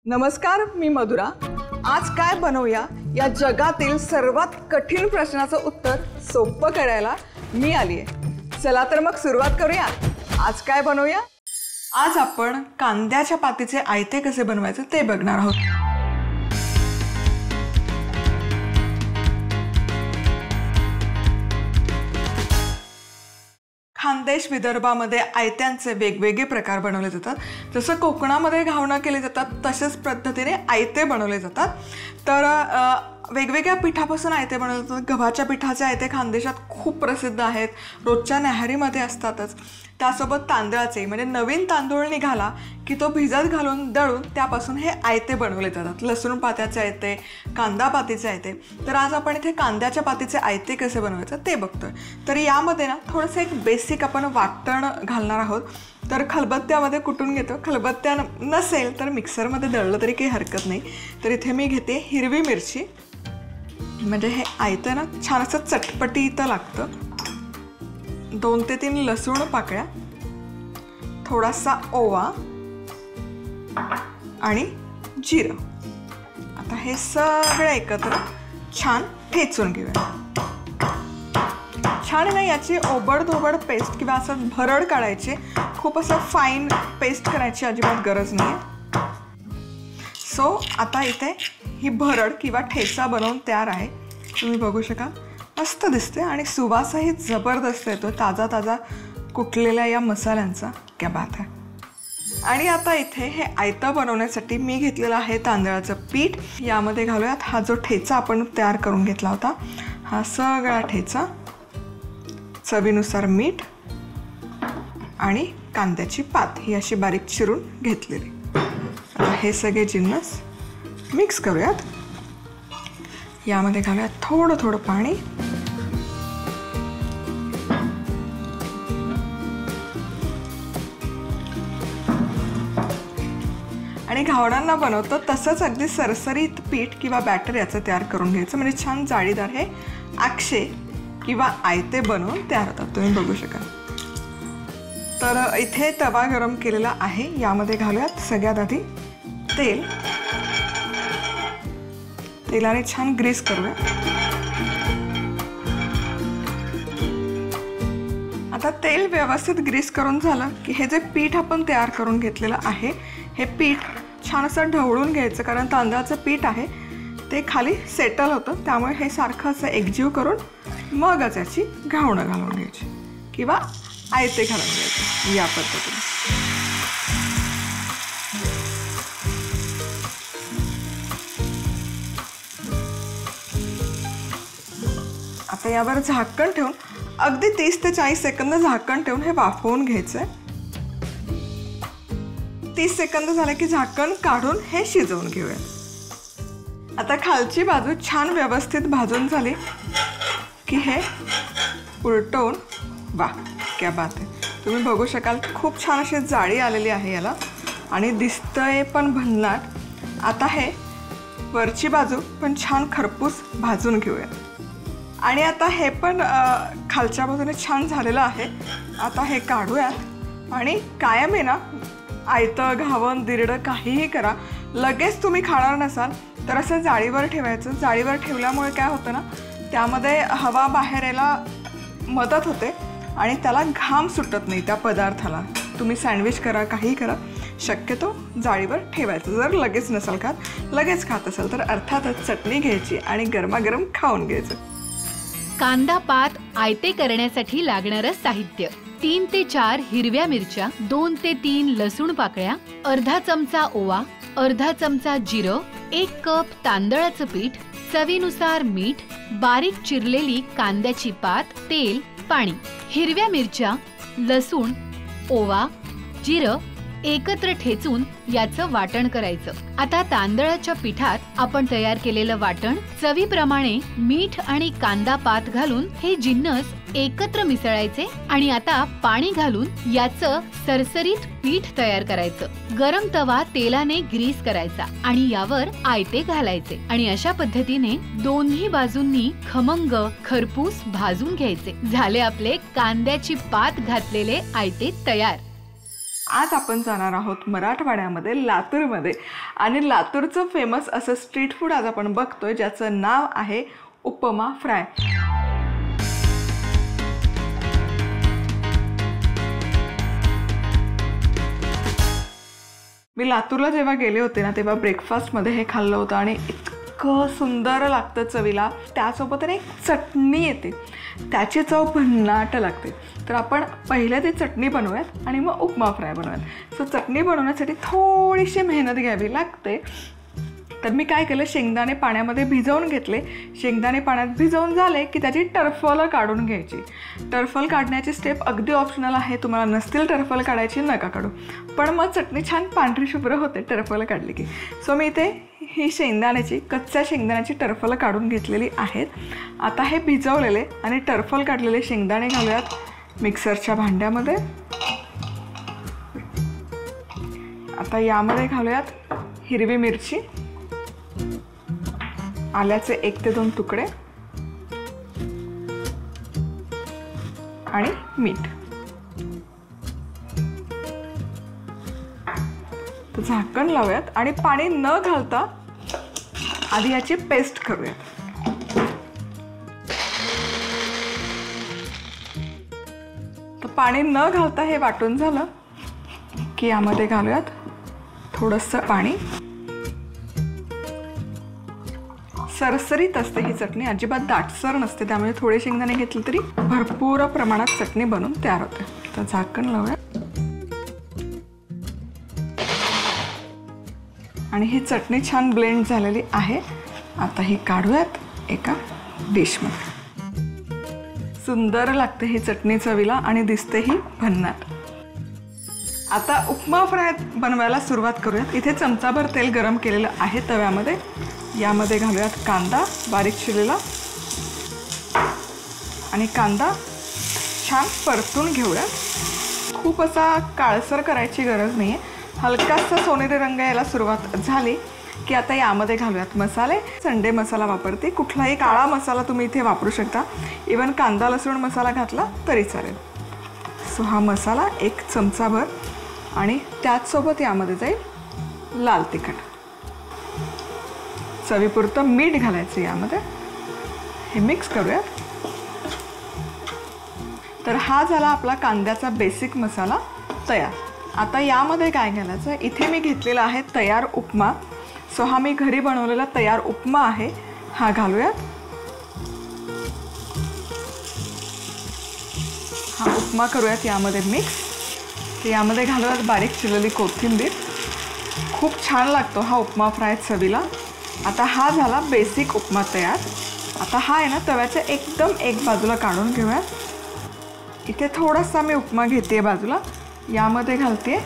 नमस्कार, मी मधुरा। आज काय बनवूया या जगातील सर्वात कठीण प्रश्नाचं उत्तर सोपं करायला मी आली आहे। चला तर मग सुरुवात करूया। आज काय बनवूया? आज आपण कांद्याच्या पातीचे आयते कसे बनवायचे ते बघणार आहोत। खानदेश विदर्भामध्ये आयत्यांचे वेगवेगळे प्रकार बनवले जातात। जसं कोकणामध्ये घावणं केले जातात तशाच पद्धतीने आयते बनवले जातात। तर वेगवेगळ्या पिठापासून आयते बनवले जातात। गव्हाच्या पिठाचे आयते खानदेशात खूप प्रसिद्ध आहेत, रोजच्या न्याहारीमध्ये असतातच। त्यासोबत तांदळाचे, म्हणजे नवीन तांदूळ निघाला की तो भिजत घालून दळून त्यापासून हे आयते बनवले जातात। लसूण पात्याचे आयते, कांदा पातीचे आयते। तर आज आपण इथे कांद्याच्या पातीचे आयते कसे बनवायचं ते बघतोय। तर यामध्ये ना थोडंसं एक बेसिक आपण वाटण घालणार आहोत। तर खलबत्त्यामध्ये कुटून घेतो, खलबत्त्या नसेल तर मिक्सरमध्ये दळलं तरी काही हरकत नाही। तर इथे मी घेते हिरवी मिरची, म्हणजे हे आयतं ना छान असं चटपटीत लागतं। 2 ते 3 लसूण पाकळ्या, थोडासा ओवा आणि जिरं। आता हे सगळं एकत्र छान ठेचून घेऊया। छान ना याची ओबडधोबड पेस्ट किंवा असं भरड काढायची, खूप असं फाईन पेस्ट करायची अजिबात गरज नाही आहे। सो आता इथे ही भरड किंवा ठेचा बनवून तयार आहे। तुम्ही बघू शकाल, मस्त दिसते आणि सुवासही जबरदस्त येतो ताजा ताजा कुटलेल्या या मसाल्यांचा। क्या बात आहे। आणि आता इथे हे आयतं बनवण्यासाठी मी घेतलेलं आहे तांदळाचं पीठ। यामध्ये घालूयात हा जो ठेचा आपण तयार करून घेतला होता, हा सगळा ठेचा, चवीनुसार मीठ आणि कांद्याची पात ही अशी बारीक चिरून घेतलेली। आता हे सगळे जिन्नस मिक्स करूयात। यामध्ये घालूयात थोडं थोडं पाणी आणि घावणांना बनवतो तसंच अगदी सरसरीत पीठ किंवा बॅटर याचं तयार करून घ्यायचं, म्हणजे छान जाळीदार हे आक्षे किंवा आयते बनवून तयार होतात। तुम्ही बघू शकाल। तर इथे तवा गरम केलेला आहे, यामध्ये घालूयात सगळ्यात आधी तेल। तेलाने छान ग्रीस करूया। आता तेल व्यवस्थित ग्रीस करून झालं की हे जे पीठ आपण तयार करून घेतलेलं आहे, हे पीठ छान असं ढवळून घ्यायचं, कारण तांदळाचं पीठ आहे ते खाली सेटल होतं, त्यामुळे हे सारखं असं एकजीव करून मगच याची घावणं घालून घ्यायची किंवा आयते घालून घ्यायचे या पद्धतीने। आता यावर झाकण ठेवून अगदी 30 ते 40 सेकंद झाकण ठेवून हे वाफवून घ्यायचं आहे। 30 सेकंद झाले की झाकण काढून हे शिजवून घेऊया। आता खालची बाजू छान व्यवस्थित भाजून झाली की हे उलटवून, वाह क्या बात आहे। तुम्ही बघू शकाल खूप छान अशी जाळी आलेली आहे याला आणि दिसतंय पण भन्नाट। आता हे वरची बाजू पण छान खरपूस भाजून घेऊया। आणि आता हे पण खालच्या बाजूने छान झालेलं आहे। आता हे काढूयात आणि कायम आहे ना, आयतं घावन दिरडं काहीही करा, लगेच तुम्ही खाणार नसाल तर असं जाळीवर ठेवायचं। जाळीवर ठेवल्यामुळे काय होतं ना, त्यामध्ये हवा बाहेर यायला मदत होते आणि त्याला घाम सुटत नाही त्या पदार्थाला। तुम्ही सँडविच करा, काही करा, शक्यतो जाळीवर ठेवायचं। जर लगेच नसाल खात, लगेच खात असाल तर अर्थातच चटणी घ्यायची आणि गरमागरम खाऊन घ्यायचं। कांदा पात आयते करण्यासाठी लागणारं साहित्य: 3 ते 4 हिरव्या मिरच्या, 2 ते 3 लसूण पाकळ्या, अर्धा चमचा ओवा, अर्धा चमचा जिरं, 1 कप तांदळाचं पीठ, चवीनुसार मीठ, बारीक चिरलेली कांद्याची पात, तेल, पाणी। हिरव्या मिरच्या, लसूण, ओवा, जिरं एकत्र ठेचून याचं वाटण करायचं। आता तांदळाच्या पिठात आपण तयार केलेलं वाटण, चवीप्रमाणे मीठ आणि कांदा पात घालून हे जिन्नस एकत्र मिसळायचे आणि आता पाणी घालून याचं सरसरीत पीठ तयार करायचं। गरम तवा तेलाने ग्रीस करायचा आणि यावर आयते घालायचे आणि अशा पद्धतीने दोन्ही बाजूंनी खमंग खरपूस भाजून घ्यायचे। झाले आपले कांद्याची पात घातलेले आयते तयार। आज आपण जाणार आहोत मराठवाड्यामध्ये, लातूरमध्ये. आणि लातूरचं फेमस असं स्ट्रीट फूड आज आपण बघतोय, ज्याचं नाव आहे उपमा फ्राय. मी लातूरला जेव्हा गेले होते ना, तेव्हा ब्रेकफास्टमध्ये हे खाल्लं होतं आणि इतकं सुंदर लागतं चवीला. त्यासोबत एक चटणी येते, त्याची चव भन्नाट लागते. तर आपण पहिले ती चटणी बनवूयात आणि मग उपमा फ्राय बनवूयात. सो चटणी बनवण्यासाठी थोडीशी मेहनत घ्यावी लागते. तर मी काय केलं, शेंगदाणे पाण्यामध्ये भिजवून घेतले. शेंगदाणे पाण्यात भिजवून झाले की त्याची टरफलं काढून घ्यायची. टरफल काढण्याची स्टेप अगदी ऑप्शनल आहे, तुम्हाला नसतील टरफल काढायची नका काढू, पण मग चटणी छान पांढरी शुभ्र होते टरफल काढली की. सो मी इथे ही कच्च्या शेंगदाण्याची टरफलं काढून घेतलेली आहेत. आता हे भिजवलेले आणि टरफल काढलेले शेंगदाणे घालूयात मिक्सरच्या भांड्यामध्ये. आता यामध्ये घालूयात हिरवी मिरची, आल्याचे 1 ते 2 तुकडे आणि मीठ. तर झाकण लावूयात आणि पाणी न घालता आधी याची पेस्ट करूयात. तर पाणी न घालता हे वाटून झालं की यामध्ये घालूयात थोडंसं पाणी. सरसरीत असते ही चटणी, अजिबात दाटसर नसते, त्यामुळे थोडे शेंगदाणे घेतले तरी भरपूर प्रमाणात चटणी बनून तयार होते. तर झाकण लावूया आणि ही चटणी छान ब्लेंड झालेली आहे. आता ही काढूयात एका डिशमध्ये. सुंदर लागते ही चटणी चवीला आणि दिसतेही भन्नाट. आता उपमा फ्राय बनवायला सुरुवात करूयात. इथे चमचाभर तेल गरम केलेलं आहे तव्यामध्ये. यामध्ये घालूयात कांदा बारीक चिरलेला आणि कांदा छान परतून घेऊयात. खूप असा काळसर करायची गरज नाही आहे. हलकासा सोनेरी रंग यायला सुरुवात झाली की आता यामध्ये घालूयात मसाले. संडे मसाला वापरते, कुठलाही काळा मसाला तुम्ही इथे वापरू शकता. इवन कांदा लसूण मसाला घातला तरी चालेल. सो हा मसाला 1 चमचाभर आणि त्याचसोबत यामध्ये जाईल लाल तिखट. चवीपुरतं मीठ घालायचं यामध्ये. हे मिक्स करूयात. तर हा झाला आपला कांद्याचा बेसिक मसाला तयार. आता यामध्ये काय घालायचं, इथे मी घेतलेला आहे तयार उपमा. सो हा मी घरी बनवलेला तयार उपमा आहे, हा घालूयात. हा उपमा करूयात यामध्ये मिक्स. यामध्ये घालूयात बारीक चिरलेली कोथिंबीर. खूप छान लागतो हा उपमा फ्राय चवीला. आता हा झाला बेसिक उपमा तयार. आता हा आहे ना तव्याच्या एकदम एक बाजूला काढून घेऊयात. इथे थोडासा मी उपमा घेते बाजूला. यामध्ये घालते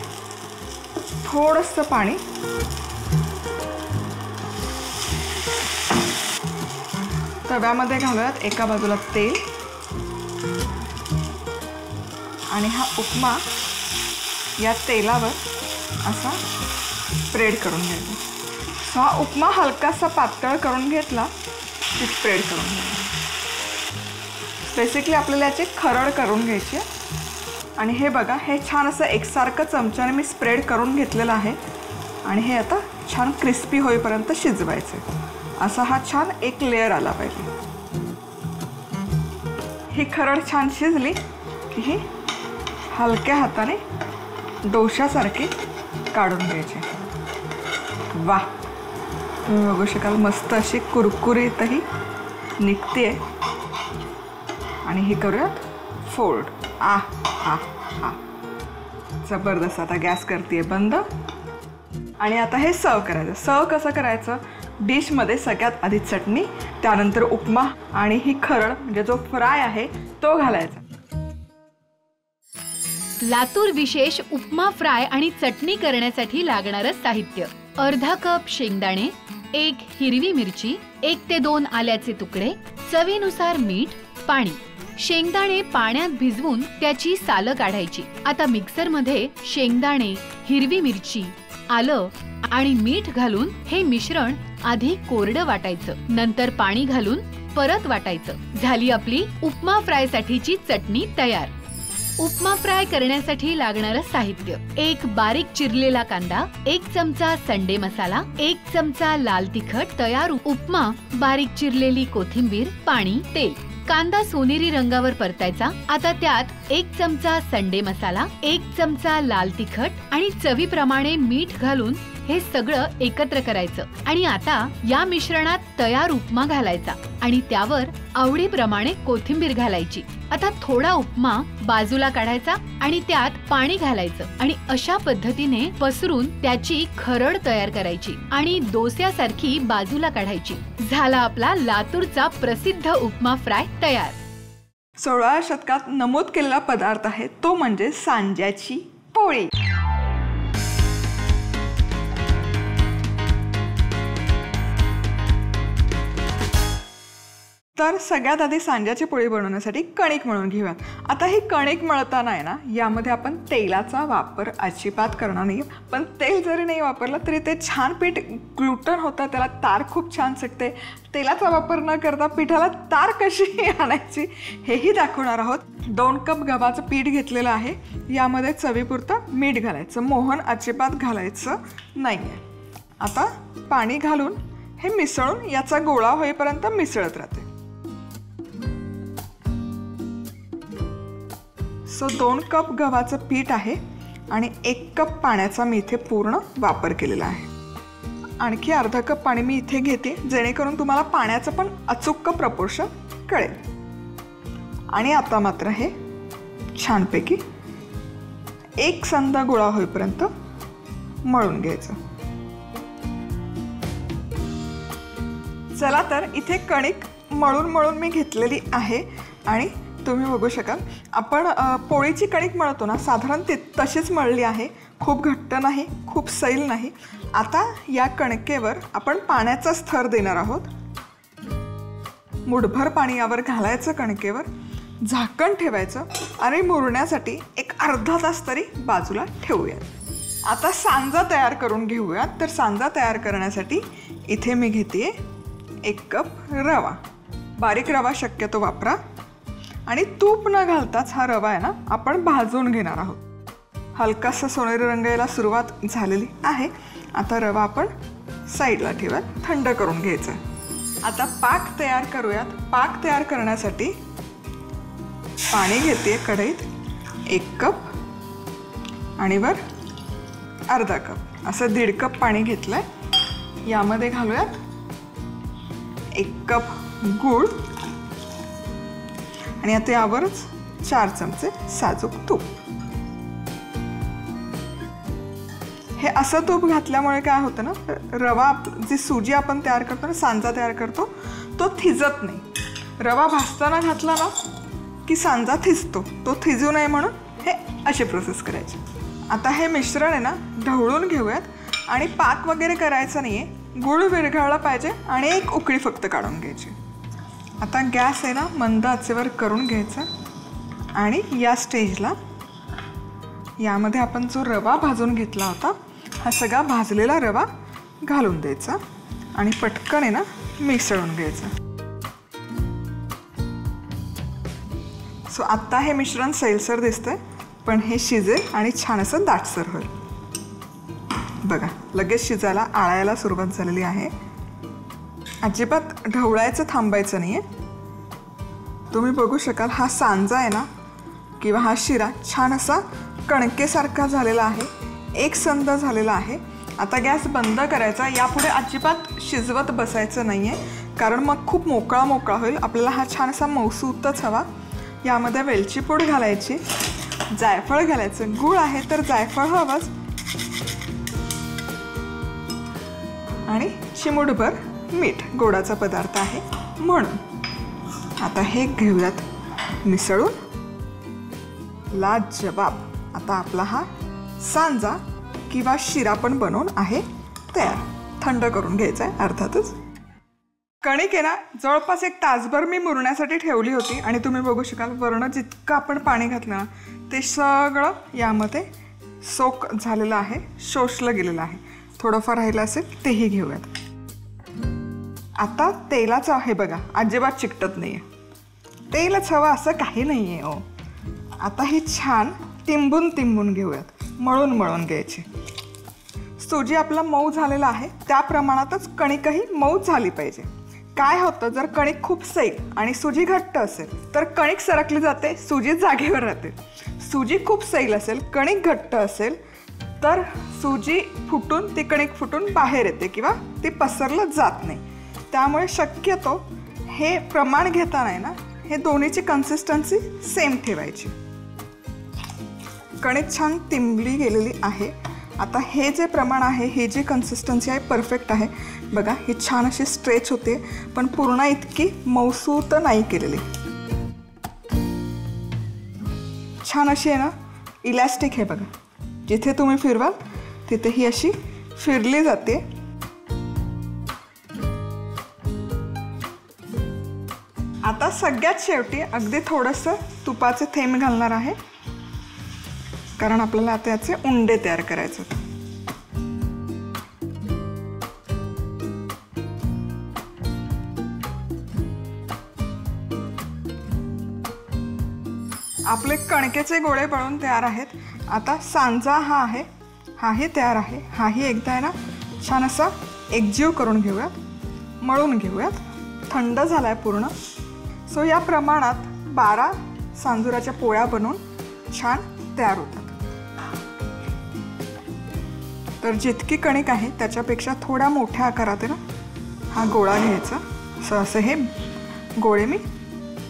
थोडंसं पाणी. तव्यामध्ये घालूयात एका बाजूला तेल आणि हा उपमा या तेलावर असा स्प्रेड करून घ्यायचा. हा उपमा हलकासा पातळ करून घेतला की स्प्रेड करून घ्यायचा. बेसिकली आपल्याला याची खरड करून घ्यायची. आणि हे बघा, हे छान असं एकसारखं चमच्याने मी स्प्रेड करून घेतलेलं आहे. आणि हे आता छान क्रिस्पी होईपर्यंत शिजवायचं. असा हा छान एक लेअर आला पाहिजे. ही खरड छान शिजली की ही हलक्या हाताने डोशासारखी काढून घ्यायची. वा, तुम्ही बघू शकाल मस्त अशी कुरकुरीतही निघते. आणि हे करूयात फोल्ड. आ हा हा जबरदस्त. आता गॅस करते बंद. आणि आता हे सर्व करायचं. सर्व कसं करायचं, डिशमध्ये सगळ्यात आधी चटणी, त्यानंतर उपमा आणि ही खरड म्हणजे जो फ्राय आहे तो घालायचा. लातूर विशेष उपमा फ्राय आणि चटणी करण्यासाठी लागणारं साहित्य: अर्धा कप शेंगदाणे, 1 हिरवी मिरची, 1 ते 2 आल्याचे तुकडे, चवीनुसार मीठ, पाणी. शेंगदाणे पाण्यात भिजवून त्याची सालं काढायची. आता मिक्सर मध्ये शेंगदाणे, हिरवी मिरची, आलं आणि मीठ घालून हे मिश्रण आधी कोरडं वाटायचं, नंतर पाणी घालून परत वाटायचं. झाली आपली उपमा फ्राय साठीची चटणी तयार. उपमा फ्राय करण्यासाठी लागणारं साहित्य: 1 बारीक चिरलेला कांदा, 1 चमचा संडे मसाला, 1 चमचा लाल तिखट, तयार उपमा, बारीक चिरलेली कोथिंबीर, पाणी, तेल. कांदा सोनेरी रंगावर परतायचा. आता त्यात 1 चमचा संडे मसाला, 1 चमचा लाल तिखट आणि चवीप्रमाणे मीठ घालून हे सगळं एकत्र करायचं. आणि आता या मिश्रणात तयार उपमा घालायचा आणि त्यावर आवडीप्रमाणे कोथिंबीर घालायची. आता थोडा उपमा बाजूला काढायचा आणि त्यात पाणी घालायचं आणि अशा पद्धतीने पसरून त्याची खरड तयार करायची आणि डोस्यासारखी बाजूला काढायची. झाला आपला लातूरचा प्रसिद्ध उपमा फ्राय तयार. 16व्या शतकात नमूद केलेला पदार्थ आहे तो म्हणजे सांज्याची पोळी. तर सगळ्यात आधी सांज्याची पोळी बनवण्यासाठी कणिक मळून घेऊयात. आता ही कणिक मळताना आहे ना, यामध्ये आपण तेलाचा वापर अजिबात करणार नाही. पण तेल जरी नाही वापरलं तरी ते छान पीठ ग्लुटन होतं, त्याला तार खूप छान सुटते. तेलाचा वापर न करता पिठाला तार कशी आणायची हेही दाखवणार आहोत. 2 कप गव्हाचं पीठ घेतलेलं आहे. यामध्ये चवीपुरतं मीठ घालायचं, मोहन अजिबात घालायचं नाही आहे. आता पाणी घालून हे मिसळून याचा गोळा होईपर्यंत मिसळत राहते. 2 कप गव्हाचं पीठ आहे आणि 1 कप पाण्याचा मी इथे पूर्ण वापर केलेला आहे. आणखी अर्धा कप पाणी मी इथे घेते, जेणेकरून तुम्हाला पाण्याचं पण अचूक प्रपोर्शन कळेल. आणि आता मात्र हे छानपैकी एक संध गोळा होईपर्यंत मळून घ्यायचं. चला तर इथे कणिक मळून मी घेतलेली आहे आणि तुम्ही बघू शकाल आपण पोळीची कणिक मळतो ना, साधारण तशीच मळली आहे. खूप घट्ट नाही, खूप सैल नाही. आता या कणकेवर आपण पाण्याचा स्तर देणार आहोत. मुठभर पाणी यावर घालायचं कणकेवर, झाकण ठेवायचं आणि मुरण्यासाठी एक अर्धा तास तरी बाजूला ठेवूयात. आता सांजा तयार करून घेऊयात. तर सांजा तयार करण्यासाठी इथे मी घेते 1 कप रवा. बारीक रवा शक्यतो वापरा आणि तूप न घालताच हा रवा आहे ना आपण भाजून घेणार आहोत. हलकासा सोनेरी रंग यायला सुरुवात झालेली आहे. आता रवा आपण साईडला ठेवूयात, थंड करून घ्यायचा. आता पाक तयार करूयात. पाक तयार करण्यासाठी पाणी घेते कढईत 1 कप आणि वर अर्धा कप, असं 1.5 कप पाणी घेतलंय. यामध्ये घालूयात 1 कप गूळ आणि आता यावरच 4 चमचे साजूक तूप. हे असं तूप घातल्यामुळे काय होतं ना, रवा जी सुजी आपण तयार करतो ना, सांजा तयार करतो, तो थिजत नाही. रवा भाजताना घातला ना की सांजा थिजतो. तो थिजू नये म्हणून हे अशी प्रोसेस करायची. आता हे मिश्रण आहे ना ढवळून घेऊयात आणि पाक वगैरे करायचं नाही आहे. गूळ विरघळला पाहिजे आणि 1 उकळी फक्त काढून घ्यायची. आता गॅस आहे ना मंद आचेवर करून घ्यायचा आणि या स्टेजला यामध्ये आपण जो रवा भाजून घेतला होता हा सगळा भाजलेला रवा घालून द्यायचा आणि पटकन आहे ना मिसळून घ्यायचं. आत्ता हे मिश्रण सैलसर दिसतंय, पण हे शिजेल आणि छान असं दाटसर होईल. बघा लगेच शिजायला आळायला सुरुवात झालेली आहे. अजिबात ढवळायचं थांबायचं नाही आहे. तुम्ही बघू शकाल हा सांजा आहे ना किंवा हा शिरा छान असा कणकेसारखा झालेला आहे, एक संध झालेला आहे. आता गॅस बंद करायचा. यापुढे अजिबात शिजवत बसायचं नाही आहे, कारण मग खूप मोकळा मोकळा होईल. आपल्याला हा छान असा मऊसूतच हवा. यामध्ये वेलची पूड घालायची, जायफळ घालायचं. गूळ आहे तर जायफळ हवंच आणि चिमूटभर मीठ. गोडाचा पदार्थ आहे म्हणून. आता हे घेऊयात मिसळून. लाजवाब. आता आपला हा सांजा किंवा शिरा पण बनवून आहे तयार. थंड करून घ्यायचा आहे अर्थातच. कणिक आहे ना जवळपास 1 तासभर मी मुरण्यासाठी ठेवली होती आणि तुम्ही बघू शकाल वरण जितकं आपण पाणी घातलं ना ते सगळं यामध्ये सोक झालेलं आहे, शोषलं गेलेलं आहे. थोडंफार राहिलं असेल तेही घेऊयात. आता तेलाचं आहे बघा, अजिबात चिकटत नाही आहे. तेलच हवं असं काही नाही आहे. आता ही छान तिंबून घेऊयात, मळून घ्यायची. सुजी आपला मऊ झालेला आहे त्या प्रमाणातच कणिकही मऊ झाली पाहिजे. काय होतं, जर कणिक खूप सैल आणि सुजी घट्ट असेल तर कणिक सरकली जाते, सुजी जागेवर राहते. सुजी खूप सैल असेल, कणिक घट्ट असेल तर सुजी फुटून, ती कणिक फुटून बाहेर येते किंवा ती पसरलं जात नाही. त्यामुळे शक्यतो हे प्रमाण घेताना आहे ना, हे दोन्हीची कन्सिस्टन्सी सेम ठेवायची. कणिक छान तिंबली गेलेली आहे. आता हे जे प्रमाण आहे, हे जी कन्सिस्टन्सी आहे परफेक्ट आहे. बघा, ही छान अशी स्ट्रेच होते, पण पूर्ण इतकी मऊसूत नाही केलेली. छान अशी आहे ना, इलॅस्टिक आहे बघा. जिथे तुम्ही फिरवाल तिथे ही अशी फिरली जाते. आता सगळ्यात शेवटी अगदी थोडंसं तुपाचे थेंब घालणार आहे, कारण आपल्याला आता याचे उंडे तयार करायचे. आपले कणकेचे गोळे बनवून तयार आहेत. आता सांजा हा आहे, हाही तयार आहे. हाही एकदा आहे ना छान असा एकजीव करून घेऊयात, मळून घेऊयात. थंड झाला आहे पूर्ण. सो या प्रमाणात 12 सांजुराच्या पोळ्या बनवून छान तयार होतात. तर जितकी कणिक आहे त्याच्यापेक्षा थोड्या मोठ्या आकारात ना हा गोळा घ्यायचा. सो असे हे गोळे मी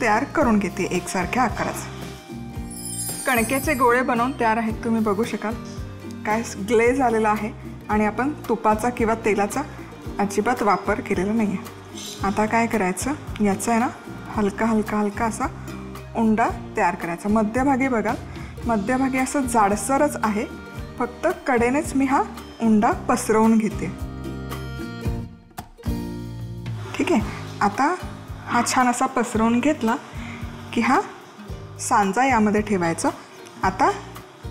तयार करून घेते एकसारख्या आकाराचे. कणकेचे गोळे बनवून तयार आहेत. तुम्ही बघू शकाल काय ग्लेज आलेला आहे आणि आपण तुपाचा किंवा तेलाचा अजिबात वापर केलेला नाही आहे. आता काय करायचं, याचा आहे ना हलका हलका हलका असा उंडा तयार करायचा. मध्यभागी बघा, मध्यभागी असं जाडसरच आहे, फक्त कडेनेच मी हा उंडा पसरवून घेते. ठीक आहे. आता हा छान असा पसरवून घेतला की हा सांजा यामध्ये ठेवायचा. आता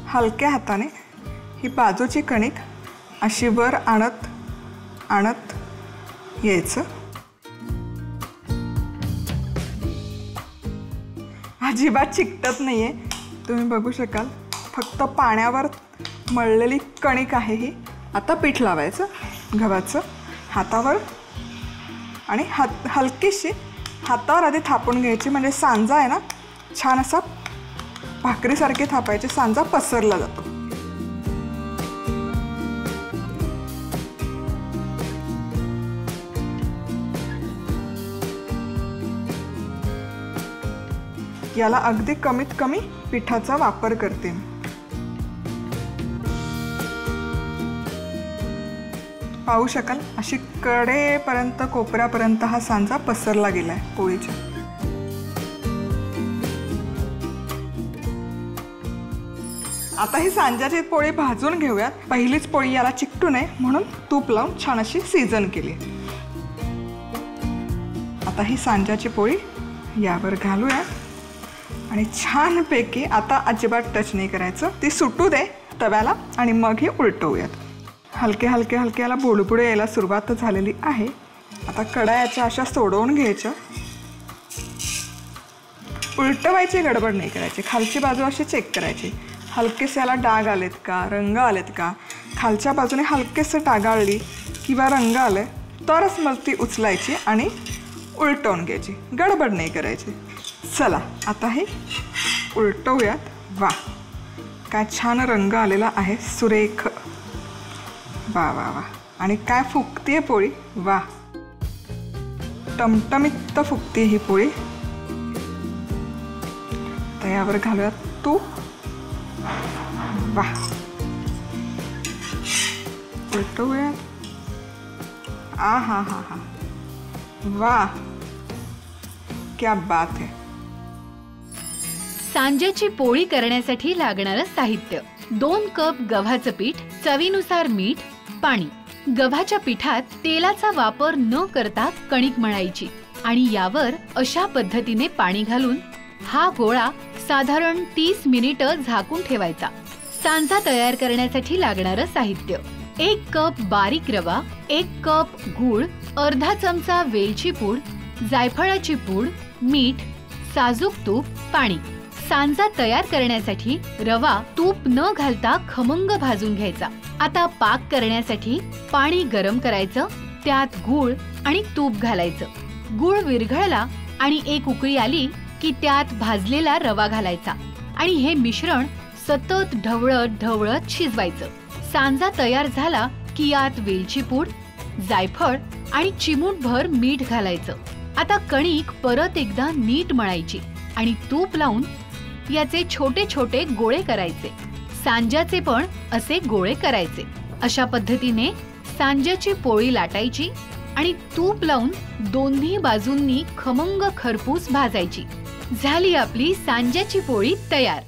हलक्या हाताने ही बाजूची कणिक अशी वर आणत आणत यायचं. अजिबात चिकटत नाही आहे, तुम्ही बघू शकाल. फक्त पाण्यावर मळलेली कणिक आहे ही. आता पीठ लावायचं गव्हाचं हातावर आणि हलकीशी हातावर आधी थापून घ्यायची, म्हणजे सांजा आहे ना छान असा भाकरीसारखे थापायचे, सांजा पसरला जातो. याला अगदी कमीत कमी पिठाचा वापर करते. पाहू शकाल अशी कडेपर्यंत, कोपऱ्यापर्यंत हा सांजा पसरला गेलाय पोळीच्या. आता ही सांजाची पोळी भाजून घेऊयात. पहिलीच पोळी याला चिकटू नये म्हणून तूप लावून छान अशी सीझन केली. आता ही सांजाची पोळी यावर घालूयात आणि छानपैकी, आता अजिबात टच नाही करायचं, ती सुटू दे तव्याला आणि मग ही उलटवूयात. हलके हलके हलके याला बुडबुडे यायला सुरुवात झालेली आहे. आता कढायाच्या अशा सोडवून घ्यायच्या. उलटवायची गडबड नाही करायची, खालची बाजू अशी चेक करायची. हलकेसे याला डाग आलेत का, रंग आलेत का. खालच्या बाजूने हलकेसे डागाळली किंवा रंग आले तरच मग ती उचलायची आणि उलटवून घ्यायची, गडबड नाही करायची. चला आता हे उलटवूयात. वा, काय छान रंग आलेला आहे, सुरेख. वा वा वा. आणि काय फुगतीये पोळी. वा, टमटमीत फुगते ही पोळी. तर यावर घालूयात तूप. वा, उलटवूयात. आ हा हा हा. वा, क्या बात है. सांज्याची पोळी करण्यासाठी लागणारं साहित्य: 2 कप गव्हाचं पीठ, चवीनुसार मीठ, पाणी. गव्हाच्या पिठात तेलाचा वापर न करता कणिक मळायची आणि यावर अशा पद्धतीने पाणी घालून हा गोळा साधारण 30 मिनिटं झाकून ठेवायचा. सांजा तयार करण्यासाठी लागणारं साहित्य: 1 कप बारीक रवा, 1 कप गूळ, अर्धा चमचा वेलची पूड, जायफळाची पूड, मीठ, साजूक तूप, पाणी. सांजा तयार करण्यासाठी रवा तूप न घालता खमंग भाजून घ्यायचा। आता पाक करण्यासाठी पाणी गरम करायचं, त्यात गूळ आणि तूप घालायचं। गूळ विरघळला आणि एक उकळी आली की त्यात भाजलेला रवा घालायचा आणि हे मिश्रण सतत ढवळत ढवळत शिजवायचं। सांजा तयार झाला की यात वेलची पूड, जायफळ आणि चिमूटभर मीठ घालायचं। आता कणिक परत एकदा नीट मळायची आणि तूप लावून याचे छोटे छोटे गोळे करायचे। सांज्याचे पण असे गोळे करायचे। अशा पद्धतीने सांज्याची पोळी लाटायची आणि तूप लावून दोन्ही बाजूंनी खमंग खरपूस भाजायची। झाली आपली सांज्याची पोळी तयार।